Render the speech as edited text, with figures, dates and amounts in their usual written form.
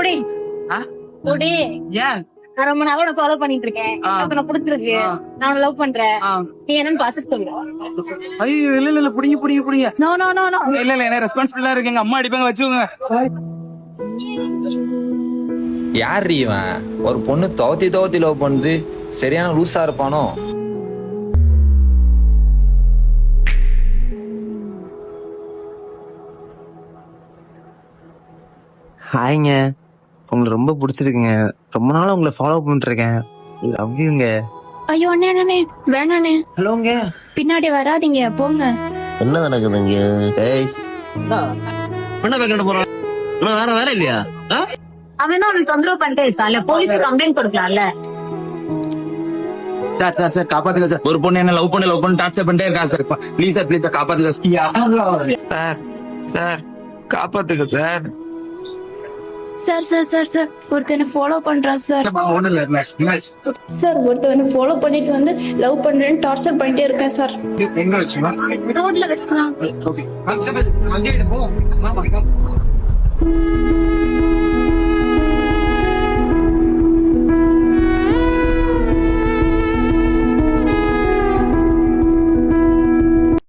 குடி ஆ? குடி. ஏன் நான் ரொம்ப நாளோட ஃபாலோ பண்ணிட்டு இருக்கேன். எனக்கு பிடிச்சிருக்கு. நான் உன்னை லவ் பண்றேன். நீ என்னன்னு பாத்து சொல்லு. ஐயோ இல்ல புடிங்க நோ நோ நோ நோ. இல்ல என்ன ரெஸ்பான்சிபிளா இருக்கு, எங்க அம்மா அடிப்பாங்க, வச்சுக்கோங்க. யார் இவன்? ஒரு பொண்ணு துவத்தி லவ் பண்ணுது, சரியான லூசா இருப்பானோ? ஹாய்ங்க, உங்களை ரொம்ப பிடிச்சிருக்குங்க. ரொம்ப நாளா உங்களை ஃபாலோ பண்ணிட்டு இருக்கேன். லவ் யூங்க. ஐயோ அண்ணே அண்ணே வேணாண்ணே, ஹலோங்க. பின்னாடி வராதீங்க போங்க. என்ன நடக்குதுங்க? ஏய் என்ன பேக்கெட் போறான்? வேற வேற இல்லையா? அவன் தான் உனக்கு தொந்தரவு பண்ணிட்டே இருக்கான்ல, போலீஸ் கம்ப்ளைண்ட் கொடுக்கலாம்ல. சார் காப்பாத்துங்க சார். ஒரு பொண்ணு என்ன லவ் பண்ணி டார்ச்சர் பண்ணிட்டே இருக்கா சார். ப்ளீஸ் சார் காப்பாத்துங்க சார். சார் காப்பாத்துங்க sir. Sir sir sir sir ஒருத்தனை ஃபாலோ பண்றான் சார். ஒண்ணு இல்ல சார் ஒருத்தவனை ஃபாலோ பண்ணிட்டு வந்து லவ் பண்றேன்னு டார்ச்சர் பண்ணிட்டே இருக்கேன் சார். எங்க வச்சுமா ரோட்ல வச்சுக்கலாம். ஓகே